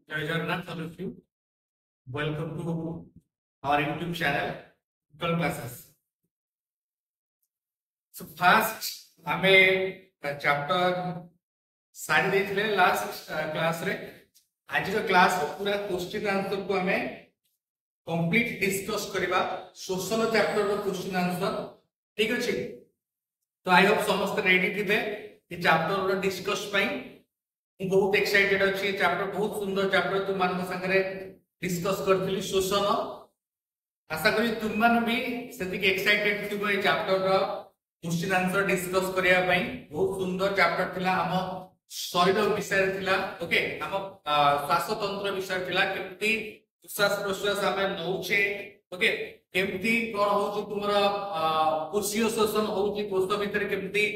Jai Jagannath, all of you. Welcome to our YouTube channel, Google Classes. So first, हमें chapter सारी देख ले last class रे आज जो class पूरा question answer को हमें complete discuss करिबा social chapter रो question answer ठीक अछि तो I hope समस्त ready थिबे ये chapter रो discuss ପାଇଁ ମୁଁ ବହୁତ एक्साइटेड अछि चैप्टर बहुत सुंदर चैप्टर तुम मान संगे डिस्कस करथिली शोषण आशा करी तुम मान भी सेति के एक्साइटेड थिबो ए चैप्टर रो क्वेश्चन आंसर डिस्कस करिया पई बहुत सुंदर चैप्टर थिला हम शरीर विषय थिला ओके हम श्वास तंत्र विषय थिला केमती श्वास प्रश्वास हम नउछे ओके केमती कोन होची तुमरा कोशियो शोषण होची कोष भीतर केमती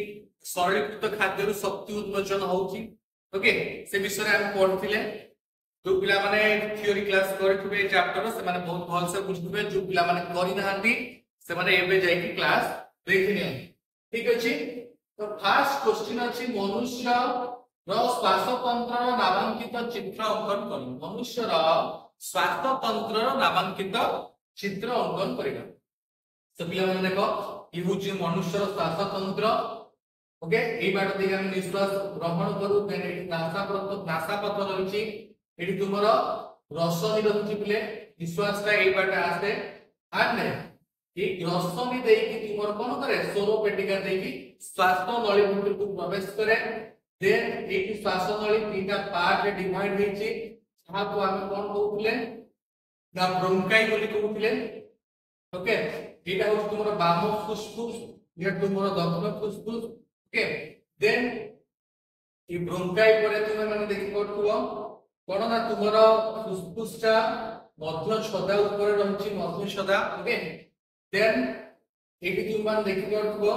सरलीकृत खाद्य शक्ति उत्पादन होची ओके से विषय हम पढथिले जो पिला माने थ्योरी क्लास करथिबे चैप्टर से माने बहुत भल से बुझथिबे जो पिला माने करि नहांती से माने एबे जाई की क्लास देखिने ठीक अछि तो फर्स्ट क्वेश्चन अछि मनुष्य रो श्वास तंत्र रो नामांकित चित्र अंकन करी मनुष्य रो श्वास तंत्र रो नामांकित चित्र अंकन करिबा तो पिला माने देखो ई होची मनुष्य रो श्वास तंत्र ओके ए बात देखि हम निश्वास ग्रहण करू देन एठी नासापथ रहिछि एठी तुमर रसनी रहिछि बिले निश्वास ता ए बात आसे एंड ए रसनी देई कि तुमर कोन करे सोरो पेटिका देई कि श्वास नळी भितर को प्रवेश करे देन एठी श्वास नळी तीनटा पार्ट रे डिवाइड होइछि जहा को हम कोन कहउथिले ना ब्रोंकाई बोली कहउथिले ओके एटा हो तुमर बाम फुसफुस या तुमर दक्षिण फुसफुस ओके देन ई ब्रोंकाई परे तुमे माने देखि करथुवा कोन ना तुमरो फुसफुसटा मध्य छदा ऊपर रहिछि मध्य छदा ओके देन एटी तुम मान देखि करथुवा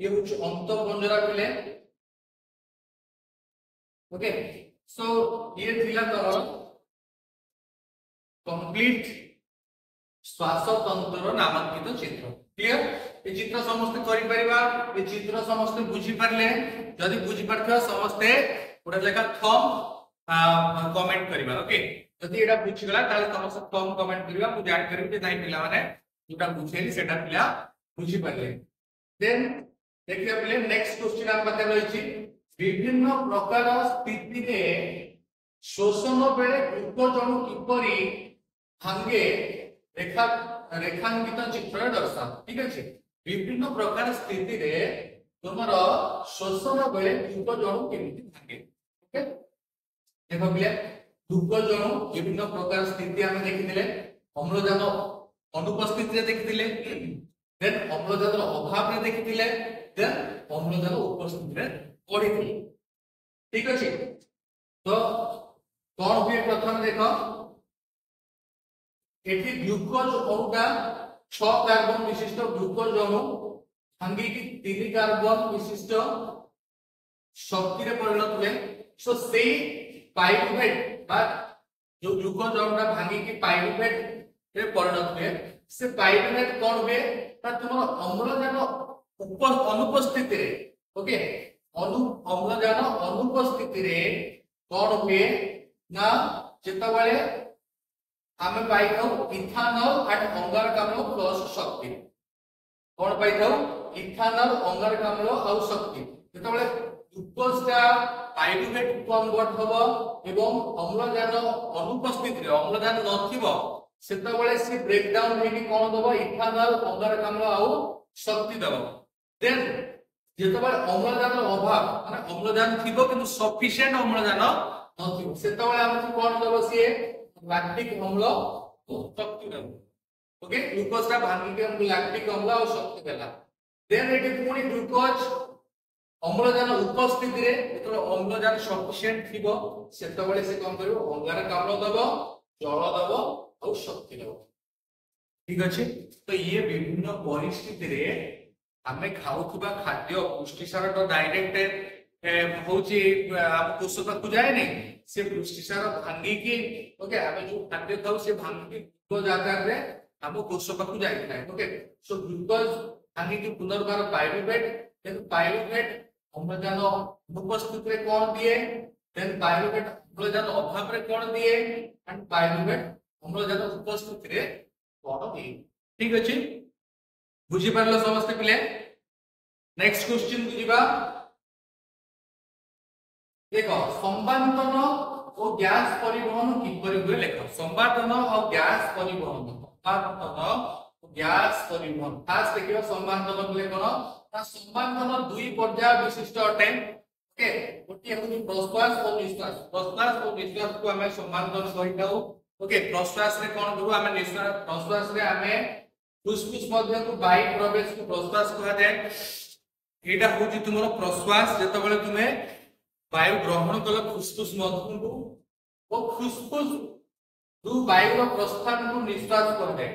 ये उच्च अंत पंजरा पिले ओके सो ये थिला तो कंप्लीट श्वास तंत्र नामांकित चित्र क्लियर ए चित्र समस्त करि परिबा ए चित्र समस्त बुझी परले जदी बुझी परथो समस्त ओडा लेखा थम कमेंट करिबा ओके जदी एडा बुझी गला ताले समस्त थम कमेंट करिबा मु जान करिबि जे नाइ पिला माने जोटा बुझेली सेटा पिला बुझी परले देन देखिया पिले नेक्स्ट क्वेश्चन हम पते रहिछि विभिन्न प्रकार स्थिति रे शोषण बेले ग्लूकोजन किपरि भांगे रेखांकित चित्र दर्शा ठीक अछि विभिन्न प्रकार स्थिति रे तुमरो शोषण बेले ग्लूकोजन केमिति भांगे ओके देखो बिले ग्लूकोजन विभिन्न प्रकार स्थिति हम देखिदिले अम्लजान अनुपस्थिति रे देखिदिले देन अम्लजान अभाव रे देखिदिले देन अम्लजान उपस्थिति रे पढिथिले ठीक अछि तो कोन हुए प्रथम देखो एठी ग्लूकोज अणुटा 6 कार्बन विशिष्ट ग्लूकोज अणु भांगी की 3 कार्बन विशिष्ट शक्ति रे परिणत हुए सो से पाइरुवेट बा जो ग्लूकोज अणुटा भांगी की पाइरुवेट रे परिणत हुए से पाइरुवेट कोन हुए ता तुम अम्लजान अनुपस्थिति रे ओके अम्लजान अनुपस्थिति रे कोन हुए ना जेतबेले आमे पाई थाउ इथानॉल एंड अंगारकाम्ल प्लस शक्ति कोन पाई थाउ इथानॉल अंगारकाम्ल और शक्ति जेतबेले ग्लूकोजटा पाइरुवेट कन्वर्ट होबो एवं अम्लजान अनुपस्थित रे अम्लजान नथिबो सेतबेले से ब्रेक डाउन हेनी कोन दबो इथानॉल अंगारकाम्ल और शक्ति दबो देन जेतबेले अम्लजान अभाव माने अम्लजान थिबो किंतु सफिशिएंट अम्लजान नथिबो सेतबेले हमकु कोन दबो से लैक्टिक अम्ल शक्ति दबो ओके ग्लूकोज ता भांगी के हम लैक्टिक अम्ल और शक्ति देला देन एटी पुनी ग्लूकोज अम्लजान उपस्थिति रे जेतो अम्लजान सफिशिएंट थिबो सेतबेले से कोन करिवो अंगारकाम्ल दबो जल दबो और शक्ति दबो ठीक अछि तो ये विभिन्न परिस्थिति रे हमें खाउथबा खाद्य पुष्टिसार तो डायरेक्ट होची आप कोष तक जाए नहीं से पुष्टिसार भांगी की ओके हमें जो खाद्य खाऊ से भांगी ग्लूकोज आकार रे हम कोष तक जाई थाए ओके सो ग्लूकोज भांगी की पुनर्बार पाइरुवेट देन पाइरुवेट अम्लजान उपस्थित रे कोन दिए देन पाइरुवेट অম্লজান অভাবে কোন দিয়ে এন্ড পাইরুভেট অম্লজান উপস্থিতিরে কোন দিয়ে। ঠিক আছে, বুঝি পারলো সমস্ত পিলে। নেক্সট क्वेश्चन বুঝিবা। देखो संवादन और गैस परिवहन किपरि हुए लेख। संवादन और गैस परिवहन, संवादन और गैस परिवहन खास देखियो संवादन बोले कोन ना संवादन दुई पर्याय विशिष्ट अटे। ओके, गोटे होनी प्रश्वास और निश्वास। प्रश्वास और निश्वास को हमें संवादन कहिताउ। ओके, प्रश्वास रे कोन करू हमें निश्वास, प्रश्वास रे हमें फुसफुस मध्य को वायु प्रवेश को प्रश्वास कहा जाय। एटा होची तुमरो प्रश्वास जेतबेले तुमे वायु ग्रहण कल फुसफुस मध्य को वो फुसफुस रु वायु रो प्रस्थान को निश्वास कर दे।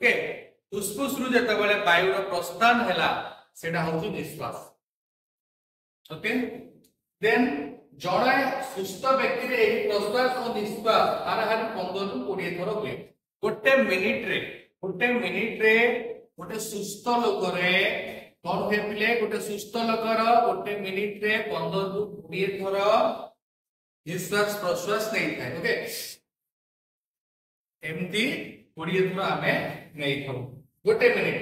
ओके, फुसफुस रु जेतबेले वायु रो प्रस्थान हैला सेटा होची निश्वास। ओके, देन जड़े सुस्थ व्यक्ति रे एही प्रश्वास और निश्वास हाराहारी 15 रु 20 थर हुए। गोटे मिनिट रे गोटे सुस्थ लोक रे कोन हे पिले गोटे सुस्थ लोकर गोटे मिनिट रे 15 रु 20 थर निश्वास प्रश्वास नै थाए। ओके, एमती 20 थर हमें नै थाउ गोटे मिनिट।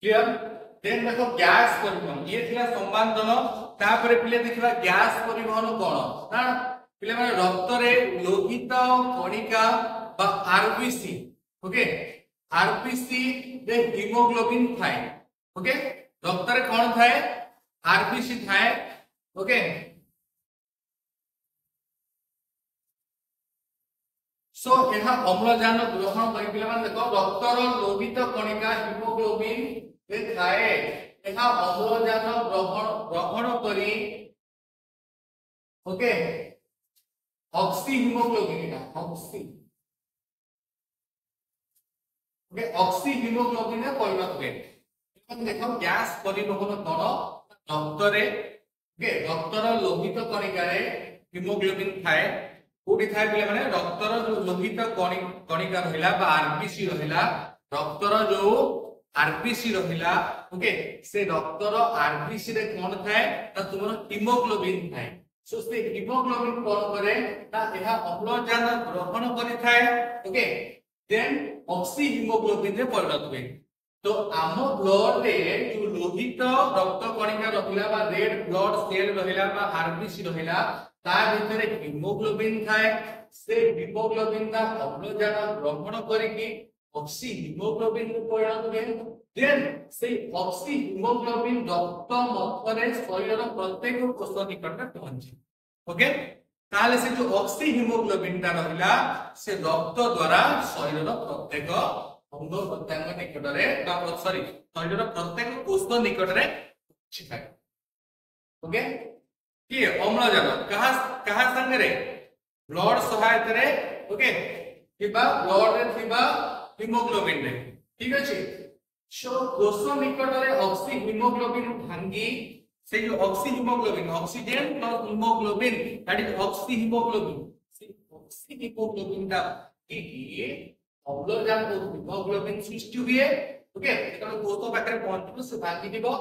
क्लियर। देन देखो गैस परिवहन ये थिला संवादन। तापरे पिले देखिबा गैस परिवहन कोन ना पिले माने रक्त रे लोहित कणिका बा आरबीसी। ओके, आरबीसी रे हीमोग्लोबिन थाए। ओके, रक्त रे कोन थाए आरबीसी थाए। ओके, सो एहा अम्लजान ग्रहण करि पिले माने देखो रक्त रो लोहित कणिका हीमोग्लोबिन रे थाए। एहा अम्लजान ग्रहण करी ओके ऑक्सी हीमोग्लोबिन एटा ऑक्सी। ओके, ऑक्सी हीमोग्लोबिन रे परिणत हुए। देखो गैस परिवहन कोन रक्त रे ओके रक्त रो लोहित कणिका रे हीमोग्लोबिन थाए। कोठी थाए पिले माने रक्त रो जो लोहित कणिका रहिला बा आरबीसी रहिला रक्त रो जो आरबीसी रहिला। ओके, से रक्त रो आरबीसी रे कोन थाए ना तुमरो हीमोग्लोबिन थाए। सो से हीमोग्लोबिन कोन करे ना एहा अम्लजान ग्रहण करि थाए। ओके, देन ऑक्सी हीमोग्लोबिन रे परिणत हुए। तो आम ब्लड रे जो लोहित रक्त कणिका रहिला बा रेड ब्लड सेल रहिला बा आरबीसी रहिला ता भितरे हीमोग्लोबिन थाए। से हीमोग्लोबिन ता अम्लजान ग्रहण करिकि ऑक्सी हीमोग्लोबिन रे परिणत हुए। देन से ऑक्सी हीमोग्लोबिन रक्त मध्यरे शरीर प्रत्येक कोष निकट पहुंचे। ओके, ताले से जो ऑक्सी हीमोग्लोबिन ता रहिला से रक्त द्वारा शरीर प्रत्येक अंग प्रत्यंग निकट रे बा सॉरी शरीर प्रत्येक कोष निकट रे छिपाए। ओके, कि अम्लजान कहा संग रे ब्लड सहायता रे। ओके, किबा ब्लड रे थिबा हीमोग्लोबिन रे। ठीक अछि, सो कोष निकट रे ऑक्सी हीमोग्लोबिन भांगी से जो oxy haemoglobin oxygen plus haemoglobin that is oxy haemoglobin. से ऑक्सी हीमोग्लोबिन दा की अम्लजान को हीमोग्लोबिन सृष्टि हुए। ओके, जेतबे कोष पाखरे पहुंचबो से भांगी दिबो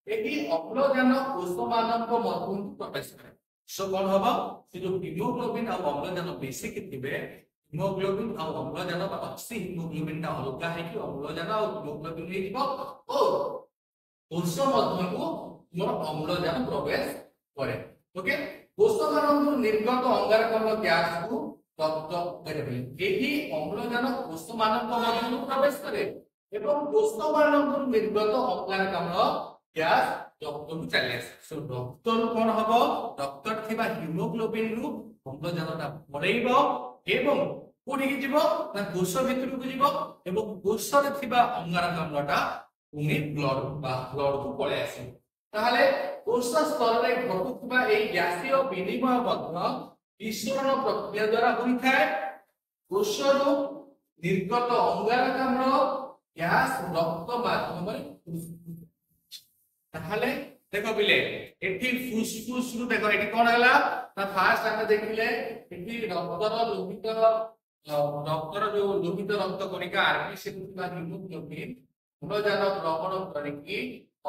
एही अम्लजान कोष मानक मध्यम प्रवेश करे। सो कोन हबो से जो हीमोग्लोबिन और अम्लजान बेसिक थिबे हीमोग्लोबिन और अम्लजान बा ऑक्सी हीमोग्लोबिन ता अलगा है कि अम्लजान और हीमोग्लोबिन हे दिबो और कोष मध्यम को मोर अम्लजान प्रवेश करे। ओके, कोष मानक निर्गत अंगारकाम्ल गैस को रक्त करे। एही अम्लजान कोष मानक मध्यम प्रवेश करे एवं कोष मानक निर्गत अंगारकाम्ल गैस रक्त को चले आसे। सो रक्त कोन हबो रक्त थिबा हीमोग्लोबिन रु अम्लजानटा परेइबो एवं कोठी कि जिवो ना कोष भितर को जिवो एवं कोष रे थिबा अंगारकाम्लटा पुनी ब्लड को पळे आसे। ताहाले कोष स्तर रे घटुवा एई गैसीय विनिमय मध्य विसरण प्रक्रिया द्वारा होई थाए। कोष रु निर्गत अंगारकाम्ल गैस रक्त माध्यम रे ताहाले देखो बिले एठी फुसफुस रु देखो एठी कोन हला ना फास्ट हम देखिले एठी रक्तर लोहित जो लोहित रक्त कणिका आरबीसी हीमोग्लोबिन अम्लजान ग्रहण करिकि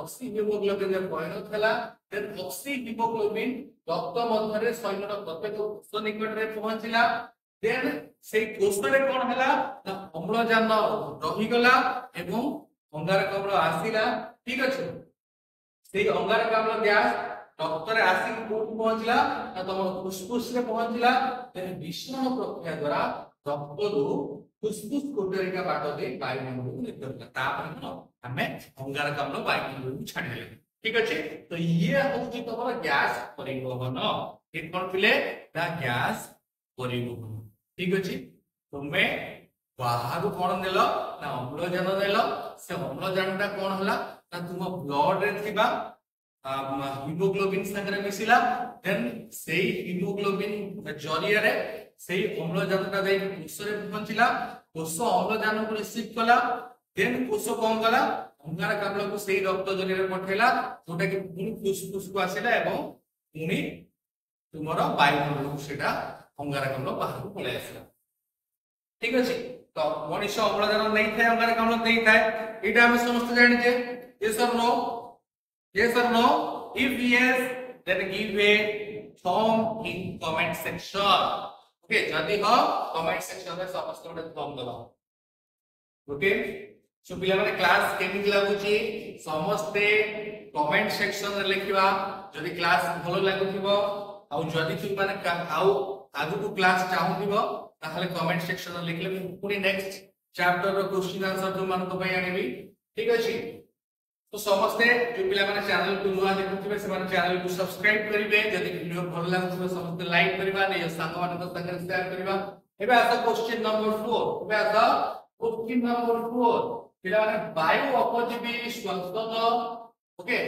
ऑक्सी हीमोग्लोबिन रे परिणत हला देन ऑक्सी हीमोग्लोबिन रक्त मध्यरे शरीर प्रत्येक कोष निकट रे पहुंचिला देन से कोष रे कोन हला ना अम्लजान रही गला एवं अंगारकाम्ल आसीला ठीक अछि से अंगारकाम्ल गैस रक्त रे आसी कोठ पहुंचला ना तम फुसफुस रे पहुंचला देन विषाण प्रक्रिया द्वारा रक्त रु फुसफुस कोटरिका बाट दे वायुमंडल को निकलला तापर न हमें अंगारकाम्ल वायुमंडल को छाडी देले ठीक अछि तो ये होची तमरा गैस परिवहन ये कोन पिले दा गैस परिवहन ठीक अछि तुमे बाहर कोन नेलो ना अम्लजान नेलो से अम्लजानटा कोन हला ना तुम ब्लड रे थिबा हीमोग्लोबिन संगे मिसिला देन सेही हीमोग्लोबिन जरिया रे सेही अम्लजानटा दे कोष रे पहुंचिला कोष अम्लजान को रिसीव कला देन कोष कोन गला अंगारकाम्ल को सेही रक्त जरिया रे पठेला जोटा कि पुनी फुसफुस को आसीला एवं पुनी तुमरो वायुमंडल को सेटा अंगारकाम्ल बाहर को पळे आसीला ठीक अछि तो मनुष्य अम्लजान नहीं थाए अंगारकाम्ल नहीं थाए एटा हम समस्त जानि जे यस और no if yes then give a thumb in comment section okay जदी हो comment section रे समस्त गोटे थंब दबा ओके सो पिला माने क्लास केमिति लागुची समस्त comment section रे लिखिबा जदी क्लास भलो लागुथिबो आ जदी तु माने आउ आगु को क्लास चाहुथिबो ताहले कमेंट सेक्शन में लिखले मैं पूरी नेक्स्ट चैप्टर रो क्वेश्चन आंसर तुम मान को पई आनेबी ठीक अछि तो समस्त जो पिला माने चैनल को नुआ देखुथिबे से माने चैनल को सब्सक्राइब करिवे जदी वीडियो भल लागुथिबे समस्त लाइक करबा नै संग मान को संग शेयर करबा एबे आसा क्वेश्चन नंबर 4 एबे आसा क्वेश्चन नंबर 4 पिला माने वायु अपजीवी श्वसन ओके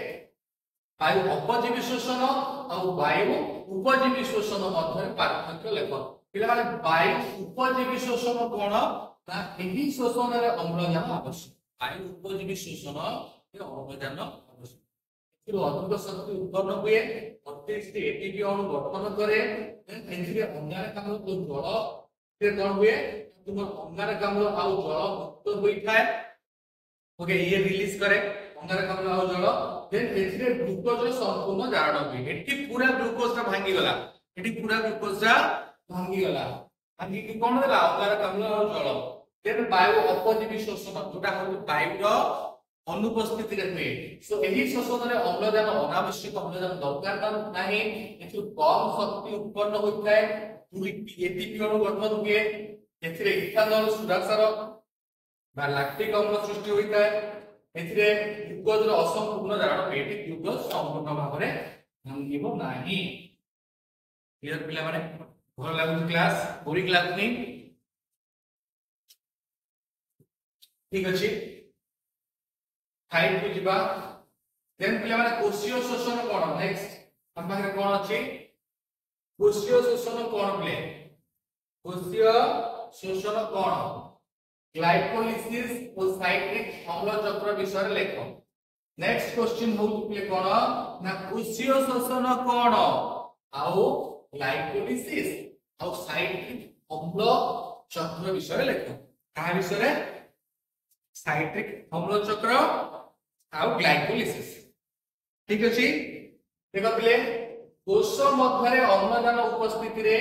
वायु अपजीवी श्वसन और वायु उपजीवी श्वसन मध्य पार्थक्य लेखो पिला माने वायु उपजीवी श्वसन कोन ना एही श्वसन रे अम्लजान आवश्यक वायु उपजीवी श्वसन ये अम्लजान आवश्यक किलो अधिक शक्ति उत्पन्न हुए अतिरिक्त एटीपी अणु गठन करे एथिरे अंगारकाम्ल तो जल से कोन हुए तुम अंगारकाम्ल आ जल मुक्त होई थाए ओके ये रिलीज करे अंगारकाम्ल आ जल देन एथिरे ग्लूकोज संपूर्ण जारण हुए एठी पूरा ग्लूकोज रा भांगी गला एठी पूरा ग्लूकोज रा भांगी गला भांगी कि कोन देला अंगारकाम्ल आ जल देन वायु अपजीवी श्वसन जोटा हो वायु रो अनुपस्थिति रे हुए सो एही श्वसन रे अम्लजान अनावश्यक अम्लजान दरकार नाही एथु कम शक्ति उत्पन्न होइथाय एटीपी अणु गठन हुए एथिरे इथानल सुरासार बा लैक्टिक अम्ल सृष्टि होइथाय एथिरे ग्लूकोज रो असंपूर्ण जारण एटी ग्लूकोज संपूर्ण भाबरे भांगिबो नाही क्लियर पिला माने भल लागु क्लास पूरी क्लास नहीं ठीक अछि 5 को जिबा देन पिला माने कोशियो शोषण कोन नेक्स्ट हम पाखरे कोन अछि कोशियो शोषण कोन प्ले कोशियो शोषण कोन ग्लाइकोलिसिस और साइट्रिक अम्ल चक्र विषय लेखो नेक्स्ट क्वेश्चन हो प्ले कोन ना कोशियो शोषण कोन आउ ग्लाइकोलिसिस और साइट्रिक अम्ल चक्र विषय लेखो का विषय साइट्रिक अम्ल चक्र आउ ग्लाइकोलिसिस ठीक अछि देखो पिले कोष मध्यरे अम्लजान उपस्थिति रे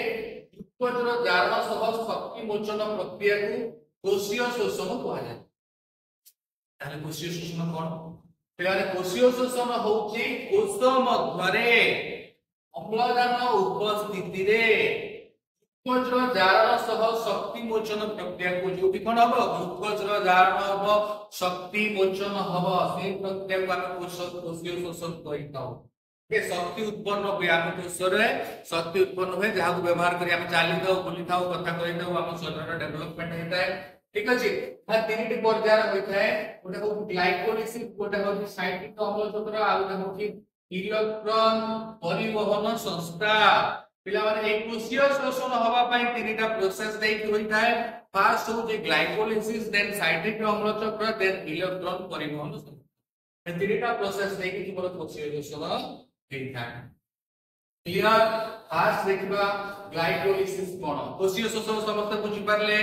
ग्लूकोज रो जारण सह शक्ति मोचन प्रक्रिया को कोषीय शोषण कहा जाय ताले कोषीय शोषण कोन पिलारे कोषीय शोषण होउची कोष मध्यरे अम्लजान उपस्थिति रे ग्लूकोज रो जारण सह शक्ति मोचन प्रक्रिया को जो भी कोन हबो ग्लूकोज रो जारण हबो शक्ति मोचन हबो से प्रक्रिया को हम कोषीय शोषण कहिताउ के शक्ति उत्पन्न हुए हम कोष रे शक्ति उत्पन्न हुए जहा को व्यवहार करी हम चाली थाउ बुली थाउ कथा कहि थाउ हम शरीर रो डेवलपमेंट हेता है ठीक अछि हा तीनटी पर्याय होइथाय गोटे हो ग्लाइकोलिसिस गोटे हो साइट्रिक अम्ल चक्र आ गोटे हो इलेक्ट्रॉन परिवहन संस्था पिला माने एक कोषीय शोषण हवा पई तीनटा प्रोसेस देख होइथाय फर्स्ट हो जे ग्लाइकोलिसिस देन साइट्रिक अम्ल चक्र देन इलेक्ट्रॉन परिवहन संस्था ए तीनटा प्रोसेस देख कि मोर कोषीय शोषण हेइथाय क्लियर फर्स्ट देखिबा ग्लाइकोलिसिस कोन कोषीय शोषण समस्त बुझि Parle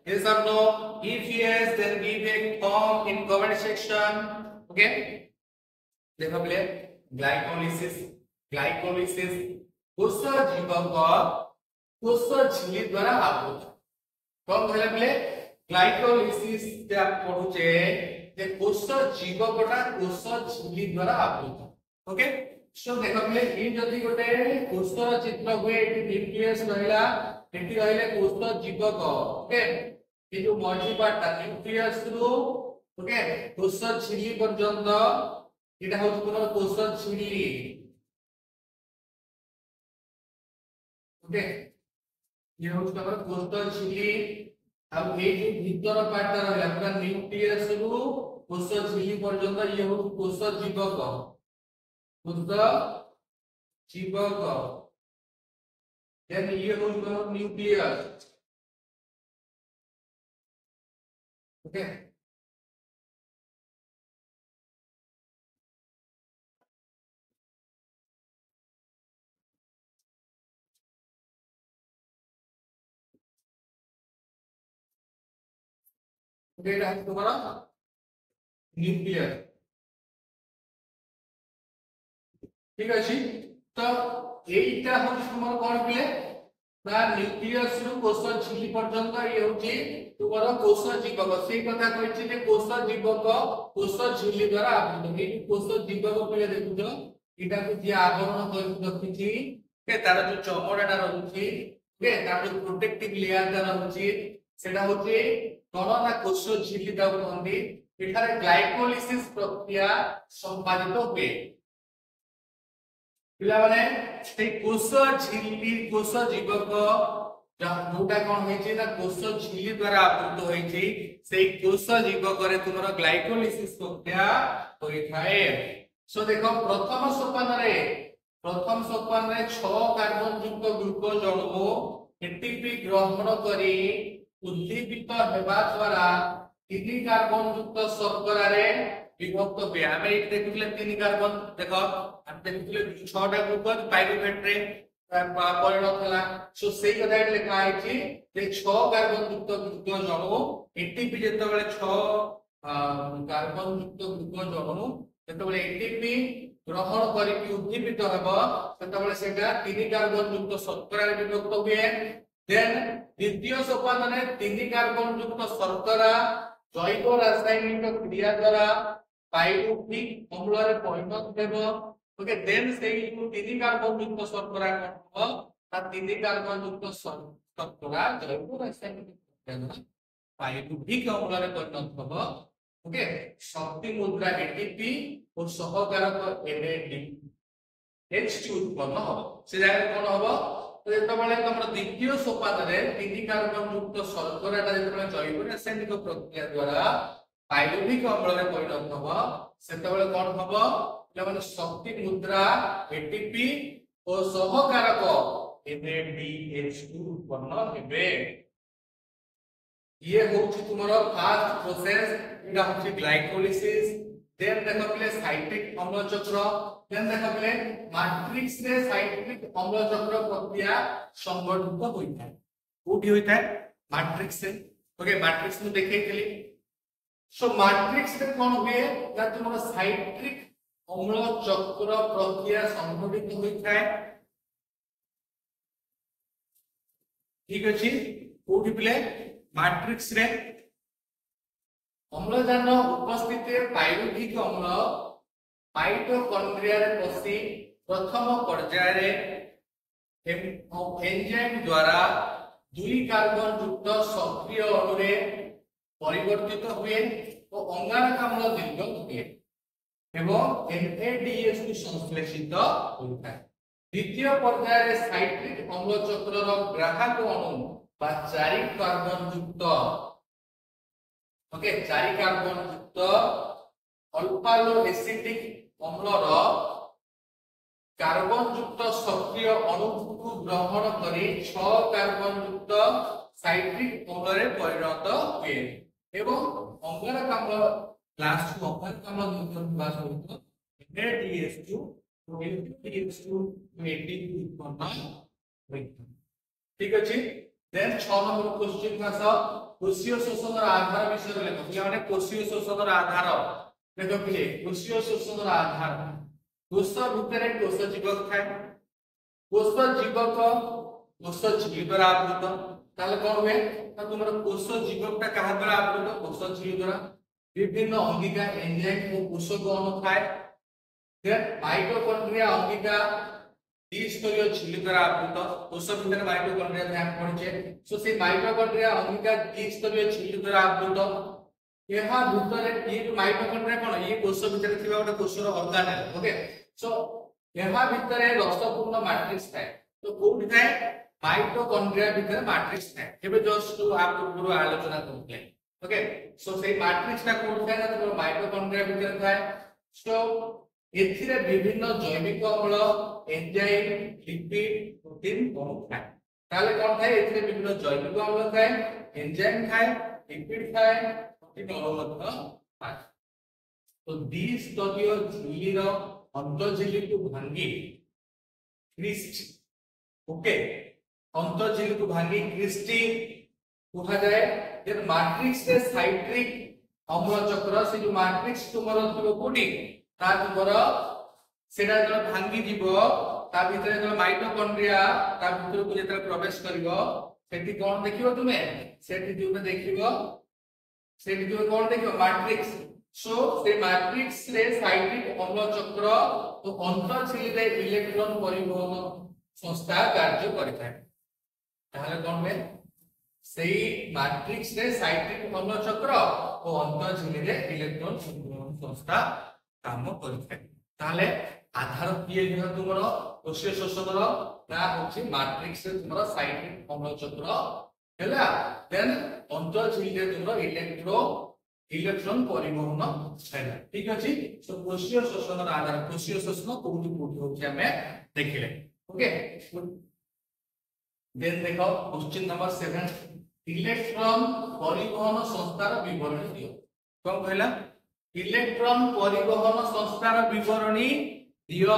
yes or no if yes then give a thumb in comment section okay देखो बोले ग्लाइकोलिसिस ग्लाइकोलिसिस कोष जीवक कोष झिल्ली द्वारा आवृत कौन कहले बोले ग्लाइकोलिसिस जे आप पढुचे जे कोष जीवकटा कोष झिल्ली द्वारा आवृत ओके सो देखो बोले ई जदी गोटे कोषर चित्र हुए एटी न्यूक्लियस रहिला एटी रहिले कोष जीवक ओके ये जो मल्टी पार्ट न्यूक्लियस रु ओके कोष झिल्ली पर्यंत এটা হচ্ছে তোমার কোষ ঝিল্লি ওকে ये হচ্ছে তোমার কোষ ঝিল্লি আর এই যে ভিতর পার্টটা রহিলা পুরা নিউক্লিয়াস রু কোষ ঝিল্লি পর্যন্ত ये হচ্ছে কোষ জীবক দেন ये হচ্ছে তোমার নিউক্লিয়াস ওকে এটা হচ্ছে তোমার নিউক্লিয়াস ঠিক আছে তো এইটা হচ্ছে তোমার কোন বলে না নিউক্লিয়াস রু কোষ ঝিল্লি পর্যন্ত এই হচ্ছে তোমার কোষ জীবক সেই কথা কইছি যে কোষ জীবক কোষ ঝিল্লি দ্বারা আবৃত এই কোষ জীবক বলে দেখুছো এটা যে আবরণ করে রখিছি কে তার যে চমড়াটা রହୁଛି কে তার যে প্রোটেক্টিভ লেয়ারটা রହୁଛି সেটা হচ্ছে কোন না কোষ ঝিল্লি দাও কহନ୍ତି এখানে গ্লাইকোলিসিস প্রক্রিয়া সম্পাদিত हुए পিলা মানে সেই কোষ ঝিল্লি কোষ জীবক जोटा कोन होइछि ना कोष झिल्ली द्वारा आवृत होइछि सेई कोष जीवकरे तुमरो ग्लाइकोलिसिस प्रक्रिया होई थाए सो देखो प्रथम सोपान रे 6 कार्बन युक्त ग्लूकोज अणु एटीपी ग्रहण करी उद्दीपित हेबा द्वारा 3 कार्बन युक्त शर्करा रे विभक्त हुए आमे एक देखिले 3 कार्बन देखो हम देखिले 6 टा ग्लूकोज पाइरुवेट रे परिणत हला सो सेई कथा लिखा आइछि जे 6 कार्बन युक्त ग्लूकोज अणु एटीपी जेते बेले 6 कार्बन युक्त ग्लूकोज अणु जेते बेले एटीपी ग्रहण करी उद्दीपित हेबो सेते बेले सेटा 3 कार्बन युक्त शर्करा रे विभक्त हुए देन द्वितीय सोपान रे 3 कार्बन युक्त शर्करा जैव रासायनिक क्रिया द्वारा पाइरुविक अम्ल रे परिणत हेबो ओके देन सेई 3 कार्बन युक्त शर्करा कोन ता 3 कार्बन युक्त शर्करा जैव रासायनिक क्रिया द्वारा पाइरुविक अम्ल रे परिणत हेबो ओके शक्ति मुद्रा एटीपी और सहकारक NADH2 उत्पन्न हो से जाय कोन हो तो जेतबेले तमर द्वितीय सोपान रे 3 कार्बन युक्त शर्कराटा जेतबेले जैव रासायनिक प्रक्रिया द्वारा पाइरुविक अम्ल रे परिणत हो सेतबेले कोन हो माने शक्ति मुद्रा एटीपी और सहकारक NADH2 उत्पन्न हेबे ये होछि तुमरो फास्ट प्रोसेस इडा होछि ग्लाइकोलिसिस देन देखो पले साइक्लिक अम्ल चक्र देन देखो पले मैट्रिक्स रे साइक्लिक अम्ल चक्र प्रक्रिया संगठित होइता कोठी होइता मैट्रिक्स से ओके मैट्रिक्स में देखैतली सो मैट्रिक्स रे कोन हुए ना तुमरो साइक्लिक अम्ल चक्र प्रक्रिया संगठित होइता ठीक अछि कोठी पले मैट्रिक्स रे अम्लजान उपस्थित पाइरुविक अम्ल माइटोकॉन्ड्रिया रे पसी प्रथम पर्याय रे एंजाइम द्वारा 2 कार्बन युक्त सक्रिय अणु रे परिवर्तित हुए और अंगारक अम्ल निर्गत हुए एवं NADH2 संश्लेषित होता है द्वितीय पर्याय रे साइक्लिक अम्ल चक्र रो ग्राहक अणु बा 4 कार्बन युक्त ओके 4 कार्बन युक्त अल्फालो एसिटिक अम्ल रो कार्बन युक्त सक्रिय अणु को ग्रहण करी 6 कार्बन युक्त साइक्लिक अम्ल रे परिणत हुए एवं अंगारक अम्ल क्लास 2 अंगारक अम्ल न्यूट्रल क्लास होतो NADH2 उत्पन्न होइता ठीक अछि देन 6 नंबर क्वेश्चन का कोषीय शोषण आधार विषय लेखो माने कोषीय शोषण आधार देखो पिले कोशीय शोषण आधार कोष भितर कोष जीवक थाए कोष जीवक कोष झिल्ली द्वारा आवृत ताले कोन हुए ना तुमर कोष जीवकटा कहा द्वारा आवृत कोष झिल्ली द्वारा विभिन्न अंगिका एंजाइम और पोषक अणु थाए देन माइटोकॉन्ड्रिया अंगिका द्विस्तरीय झिल्ली द्वारा आवृत कोष भितर माइटोकॉन्ड्रिया ध्यान पड़े सो से माइटोकॉन्ड्रिया अंगिका द्विस्तरीय झिल्ली द्वारा आवृत यहा भितर ये माइटोकॉन्ड्रिया कोन ये कोष भितर थिबा गोटे कोषर ऑर्गेनेल ओके सो यहा भितर रसपूर्ण मैट्रिक्स थाए तो कोठी थाए माइटोकॉन्ड्रिया भितर मैट्रिक्स थाए एबे जस्ट आप पूर्व आलोचना करते ओके सो से मैट्रिक्स ता कोठी थाए ना तो माइटोकॉन्ड्रिया भितर थाए सो एथिरे विभिन्न जैविक अम्ल एंजाइम लिपिड प्रोटीन कोन थाए ताले कोन थाए एथिरे विभिन्न जैविक अम्ल थाए एंजाइम थाए लिपिड थाए प्रोटीन अणु थाए तो द्विस्तरीय झिल्लीर अंतःझिल्ली को भांगी क्रिस्ट ओके अंतःझिल्ली को भांगी क्रिस्टी कहा जाए देन मैट्रिक्स रे साइट्रिक अम्ल चक्र से जो मैट्रिक्स तुमरो थिबो कोडी ता तुमरो सेडा जो भांगी जीवो ता भितर जो माइटोकॉन्ड्रिया ता भितर को जेतरा प्रवेश करिवो सेठी कोन देखिवो तुमे सेठी तुमे देखिवो सेठी तुमे कोन देखिवो मैट्रिक्स सो से मैट्रिक्स रे साइट्रिक अम्ल चक्र तो अंतःझिल्ली रे इलेक्ट्रॉन परिवहन संस्था कार्य करथाय ताहले कोन में सेही मैट्रिक्स रे साइट्रिक अम्ल चक्र और अंतःझिल्ली रे इलेक्ट्रॉन परिवहन संस्था काम करथाय ताहले आधार किए जे तुमरो कोशीय शोषणर ना होछि मैट्रिक्स रे तुमरो साइट्रिक अम्ल चक्र हैला देन अंतःझिल्ली रे तुमरो इलेक्ट्रॉन परिवहन हैला ठीक अछि सो कोशीय शोषणर आधार कोशीय शोषण कोठी कोठी होछि हमें देखिले ओके देन देखो क्वेश्चन नंबर 7 इलेक्ट्रॉन परिवहन संस्थार विवरणी दियो कोन कहला इलेक्ट्रॉन परिवहन संस्थार विवरणी दियो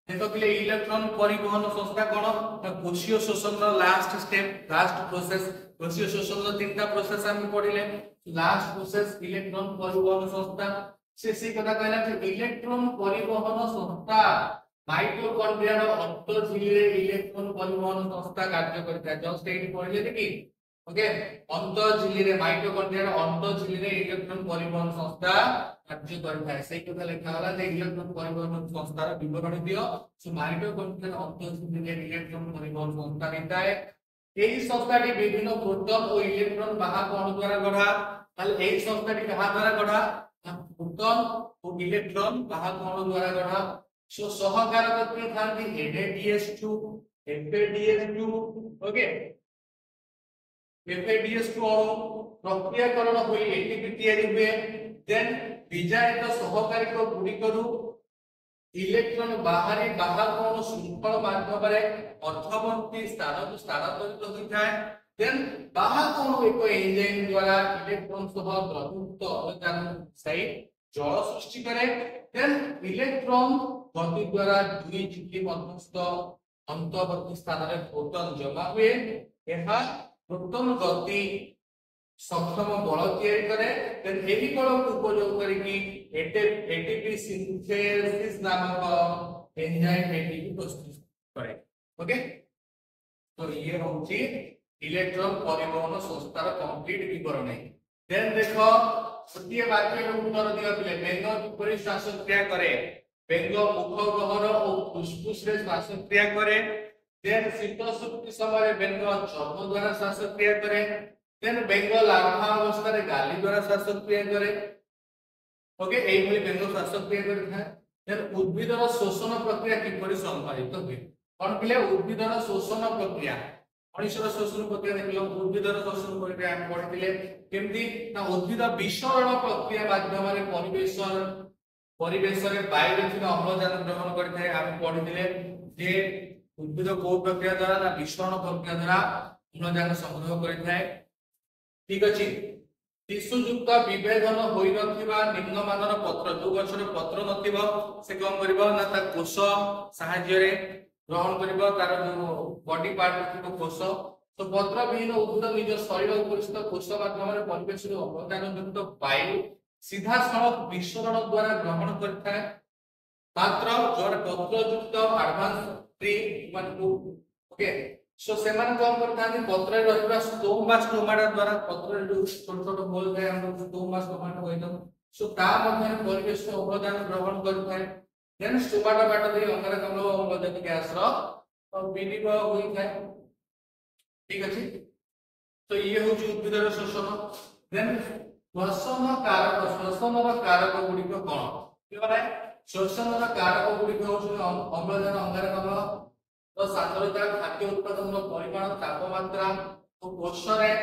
देखो कि इलेक्ट्रॉन परिवहन संस्था कोन कोशीय शोषण लास्ट स्टेप लास्ट प्रोसेस कोशीय शोषण तीनटा प्रोसेस हम पढिले लास्ट प्रोसेस इलेक्ट्रॉन परिवहन संस्था से कथा कहला कि इलेक्ट्रॉन परिवहन संस्था माइटोकॉन्ड्रिया रो अंतःझिल्ली रे इलेक्ट्रॉन परिवहन संस्था कार्य करता जस्ट एटी पढिले कि ओके अंतःझिल्ली रे माइटोकॉन्ड्रिया रो अंतःझिल्ली रे इलेक्ट्रॉन परिवहन संस्था कार्य करता है सही कथा लिखा होला जे इलेक्ट्रॉन परिवहन संस्थार विवरणी दियो सो माइटोकॉन्ड्रिया रो अंतःझिल्ली रे इलेक्ट्रॉन परिवहन संस्था रहता है एही संस्थाटी विभिन्न प्रोटॉन और इलेक्ट्रॉन वाहक अणु द्वारा गढ़ा ताले एही संस्थाटी कहा द्वारा गढ़ा प्रोटॉन और इलेक्ट्रॉन वाहक अणु द्वारा गढ़ा सो सहकारक के थांती NaDH2 FADH2 ओके FADH2 अणु प्रक्रियाकरण होई एटीपी तयारी हुए देन विजायित सहकारिक गुडी करू इलेक्ट्रॉन बाहरी वाहक अणु शृंखल माध्यम रे अर्थवर्ती स्थान को स्थानांतरित होइथाय देन वाहक अणु एक एंजाइम द्वारा इलेक्ट्रॉन सह द्रवयुक्त अणु सही जल सृष्टि करे देन इलेक्ट्रॉन गति द्वारा दुई झिल्ली मध्यस्थ अंतःवर्ती स्थान रे प्रोटॉन जमा हुए एहा प्रोटॉन गति सक्षम बल तयारी करे देन एही बल को उपयोग करिकि एटीपी सिंथेसिस नामक एंजाइम एटीपी प्रस्तुत करे ओके तो ये होची इलेक्ट्रॉन परिवहन संस्थार कंप्लीट विवरणी देन देखो द्वितीय वाक्य में उत्तर दिया पिले बेंग किपरि श्वास क्रिया करे बेंग मुख गहर और फुसफुस रे श्वास क्रिया करे देन शीत सुप्ति समय बेंग चर्म द्वारा श्वास क्रिया करे देन बेंग लार्भा अवस्था रे गाली द्वारा श्वास क्रिया करे ओके एई भली बेंग श्वास क्रिया करे था देन उद्भिदर शोषण प्रक्रिया किपरि संपादित हुए कोन पिले उद्भिदर शोषण प्रक्रिया मनुष्यर शोषण प्रक्रिया देखिलो उद्भिदर शोषण प्रक्रिया हम पढिले केमती ना उद्भिद विसरण प्रक्रिया माध्यम रे परिवेश रे वायु रे थिबा अम्लजान ग्रहण करथाय हम पढिले जे उद्भिद को प्रक्रिया द्वारा ना विसरण प्रक्रिया द्वारा अम्लजान संग्रह करथाय ठीक अछि टिश्यू युक्त विभेदन होई नथिबा निम्न मानर पत्र जो गछर पत्र नथिबो से कोन करबो ना ता कोष सहाय्य रे ग्रहण करबो तार जो बॉडी पार्ट थिबो कोष तो पत्र विहीन उद्भिद निज शरीर उपरिस्थ कोष माध्यम रे परिवेश रे अम्लजान युक्त वायु सीधा सड़क विसरण द्वारा ग्रहण करता है मात्र जोर पत्रयुक्त एडवांस ट्री मानकु ओके सो से मान कोन करता है पत्र रे रहबा स्टोम बा स्टोमाटा द्वारा पत्र रे छोट छोट होल है हम स्टोम बा स्टोमाटा होइतो सो ता मध्ये परिवेश अवदान ग्रहण करता है देन स्टोमाटा बाट दे अंगारकाम्ल अम्लजान गैस रो विनिमय होई है ठीक अछि तो ये हो जो उद्भिदर शोषण देन श्वसन कारक गुडी को कोन कि माने श्वसन कारक गुडी को अम्लजान अंगारकाम्ल तो सांद्रता खाद्य उत्पादन परिमाण तापमात्रा और कोश रे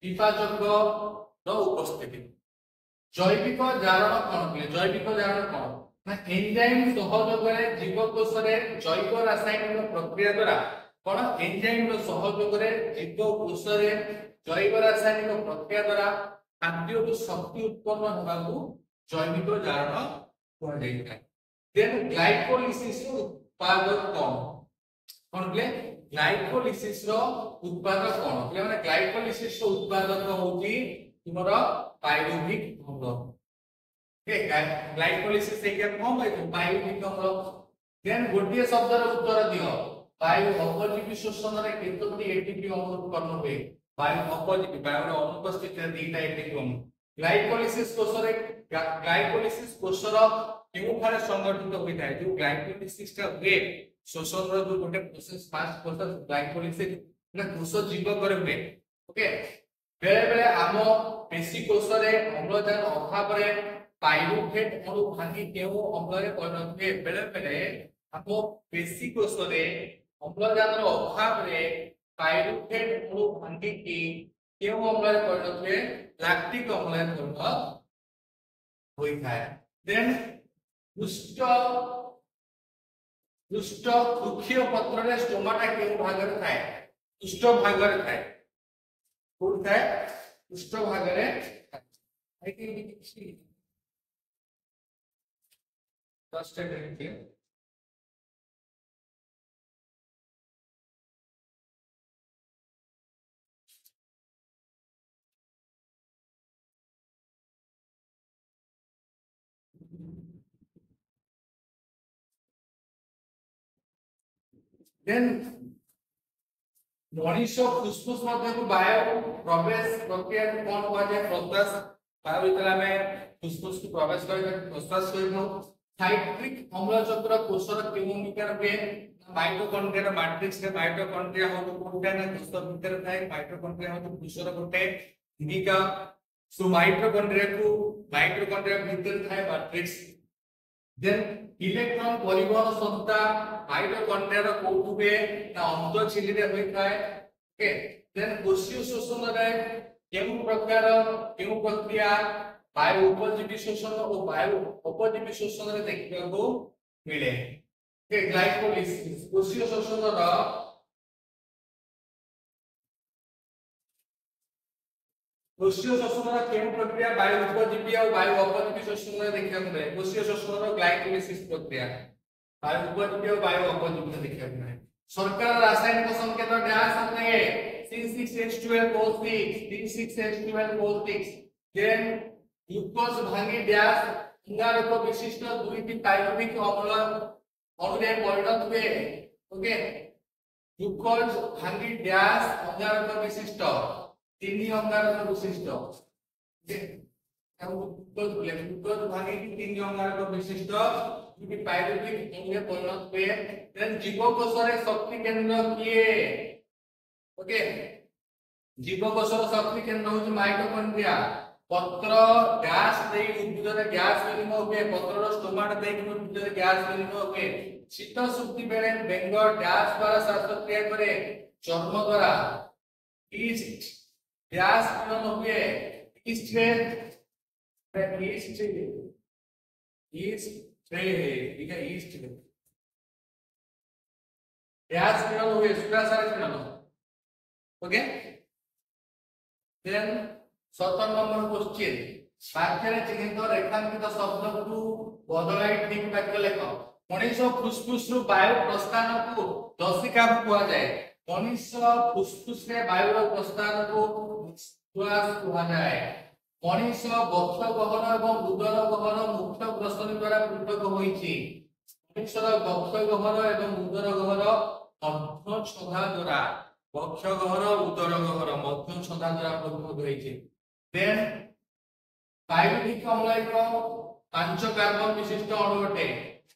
विभाजक रो उपस्थिति जैविक जारण कोन जैविक जारण कोन ना एंजाइम सहयोग रे जीव कोश रे जैव रासायनिक प्रक्रिया द्वारा कोन एंजाइम रो सहयोग रे जीव कोश रे जैव रासायनिक प्रक्रिया द्वारा खाद्य को शक्ति उत्पन्न होगा को जैविक जारण कोन जाय देन ग्लाइकोलिसिस उत्पादक कोन कोन बोले ग्लाइकोलिसिस रो उत्पादक कोन बोले माने ग्लाइकोलिसिस रो उत्पादक होची तुमरो पाइरुविक अम्ल ओके ग्लाइकोलिसिस से क्या कोन है पाइरुविक अम्ल देन गोटिए शब्द रो उत्तर दियो वायु अपजीवी शोषण रे केतोटी एटीपी अम्ल उत्पन्न होए वायु अपजीवी वायु रो अनुपस्थित रे दीटा एटीपी अम्ल ग्लाइकोलिसिस कोष रे ग्लाइकोलिसिस कोष रो केउ थारे संगठित होई थाए जो ग्लाइकोलिसिस का वे शोषण रो जो गोटे प्रोसेस फास्ट प्रोसेस ग्लाइकोलिसिस ना कोष जीव करे हुए ओके बेले बेले आमो पेशी कोष रे अम्लजान अभाव रे पाइरुवेट अणु भांगी केउ अम्ल रे परिणत हुए बेले बेले आमो पेशी कोष रे अम्लजान रो अभाव रे पाइरुवेट अणु भांगी की केउ अम्ल रे परिणत हुए लैक्टिक अम्ल रे परिणत होई थाए देन पुष्ट वृक्षीय पत्र रे स्टोमाटा केउ भाग रे थाए पुष्ट भाग रे थाए कोन थाए पुष्ट भाग रे थाए कि फर्स्ट है देन मनीष फुसफुस मध्य को वायु प्रवेश प्रक्रिया को कोन हुआ जाय प्रश्वास वायु इतला में फुसफुस को प्रवेश करे प्रश्वास करनो साइट्रिक अम्ल चक्र कोषर केउ मिटर पे माइटोकॉन्ड्रिया मैट्रिक्स रे माइटोकॉन्ड्रिया हो कोटा ना कोष भीतर थाए माइटोकॉन्ड्रिया हो कोषर गोटे भूमिका सो माइटोकॉन्ड्रिया भीतर थाए मैट्रिक्स देन इलेक्ट्रॉन परिवहन संस्था माइटोकॉन्ड्रिया रो कोठुबे ना अंत छिली रे होई थाए ओके देन कोषीय शोषण रे केउ प्रकार केउ प्रक्रिया वायु उपजीवी शोषण और वायु अपजीवी शोषण रे देखिबा को मिले ओके ग्लाइकोलिसिस कोषीय शोषण रो कोषीय शोषण रो केउ प्रक्रिया वायु उपजीवी और वायु अपजीवी शोषण रे देखिबा को मिले कोषीय शोषण रो ग्लाइकोलिसिस प्रक्रिया वायु उपजीवी और वायु अपजीवी रे देखिबा को मिले सरकार रासायनिक संकेत डैश संगे C6H12O6 C6H12O6 देन ग्लूकोज भांगी डैश अंगारक विशिष्ट दुईटी पाइरुविक अम्ल अणुरे परिणत हुए ओके ग्लूकोज भांगी डैश अंगारक विशिष्ट तीन अंगारक विशिष्ट ओके ग्लूकोज भांगी तीन अंगारक विशिष्ट दुईटी पाइरुविक अणुरे परिणत हुए देन जीव कोष रे शक्ति केंद्र किए ओके जीव कोष रो शक्ति केंद्र होची माइटोकॉन्ड्रिया पत्र गैस दे उद्भिद रे गैस विनिमय हुए पत्र रो स्टोमाटा दे उद्भिद रे गैस विनिमय हुए शीत सुक्ति बेले बेंग गैस द्वारा श्वासक्रिया करे चर्म द्वारा ईस्ट गैस विनिमय हुए ईस्ट ठीक है ईस्ट गैस विनिमय हुए सुरासार विनिमय ओके देन 17 नंबर क्वेश्चन वाक्य रे चिन्हित रेखांकित शब्द को बदलाई ठीक वाक्य लेख मनीष फुसफुस रु वायु प्रस्थान को दशिका कुआ जाए मनीष फुसफुस रे वायु रो प्रस्थान को श्वास कुआ जाए मनीष बक्ष गहन एवं उदर गहन मुख्य प्रश्न द्वारा पृथक होईछि मनीषर बक्ष गहन एवं उदर गहन मध्य छदा द्वारा बक्ष गहन उदर गहन मध्य छदा द्वारा पृथक होईछि देन पाइरुविक अम्ल एक 5 कार्बन विशिष्ट अणु अटे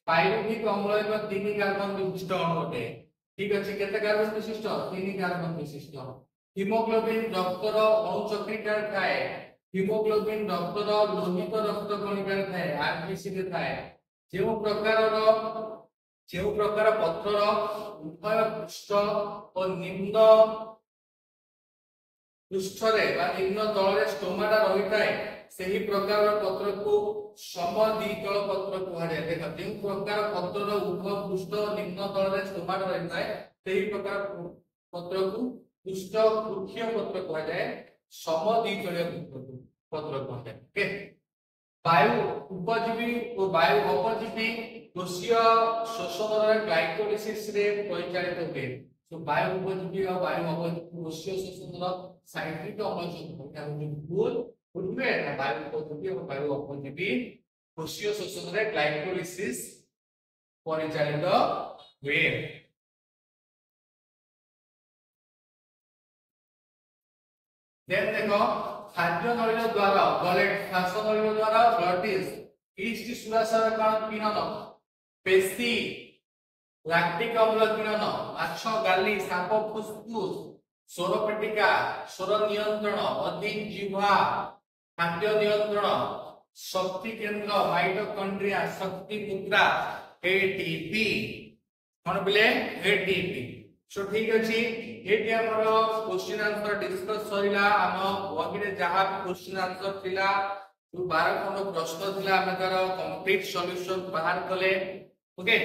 पाइरुविक अम्ल एक 3 कार्बन विशिष्ट अणु अटे ठीक अछि केते कार्बन विशिष्ट 3 कार्बन विशिष्ट हिमोग्लोबिन रक्तर अणु चक्रिकार थाए हिमोग्लोबिन रक्तर लोहित रक्त कणिकार थाए आरबीसी रे थाए जेउ प्रकार पत्रर उभय पृष्ठ और निम्न पृष्ठ रे बा निम्न तल रे स्टोमाटा रही थाए सही प्रकार पत्र को समद्वितल पत्र कहा जाय देखो जे प्रकार पत्रर उभय पृष्ठ निम्न तल रे स्टोमाटा रही थाए सही प्रकार पत्र को पृष्ठ वृक्षीय पत्र कहा जाय समद्वितलीय पत्र कहा जाय ओके वायु उपजीवी और वायु अपजीवी कोषीय शोषण रे ग्लाइकोलिसिस रे परिचालित होते तो वायु उपजीवी और वायु अपजीवी कोषीय शोषण रो साइक्लिक अम्ल क्या भूल उनमें वायु उपजीवी और वायु अपजीवी कोषीय शोषण रे ग्लाइकोलिसिस परिचालित हुए देन देखो खाद्य नलिका द्वारा गलेट श्वास नलिका द्वारा ब्लडिस ईस्ट सुरासर कान किनन पेशी लैक्टिक अम्ल किनन माछ गाली साप फुसफुस स्वरपेटिका स्वर नियंत्रण अधीन जिह्वा खाद्य नियंत्रण शक्ति केंद्र माइटोकॉन्ड्रिया शक्ति मुद्रा एटीपी कोन बिले एटीपी सो ठीक अछि एटी हमरो क्वेश्चन आंसर डिस्कस सरिला हम वगिरे जहां भी क्वेश्चन आंसर थिला जो 12 खंड प्रश्न थिला हम तार कंप्लीट सॉल्यूशन बाहर कले ओके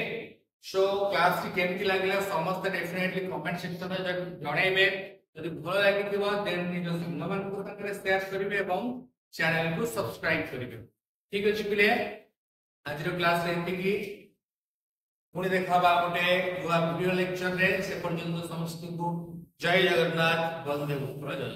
सो क्लास की केमति लागला समस्त डेफिनेटली कमेंट सेक्शन रे जणाइबे यदि भल लागिथिबो देन निज संबंध को संगे शेयर करिवे एवं चैनल को सब्सक्राइब करिवे ठीक अछि पिले आज रो क्लास रे एतिकी पुणी देखाबा गोटे नुआ वीडियो लेक्चर रे से पर्यंत समस्त को जय जगन्नाथ वंदे मातरम।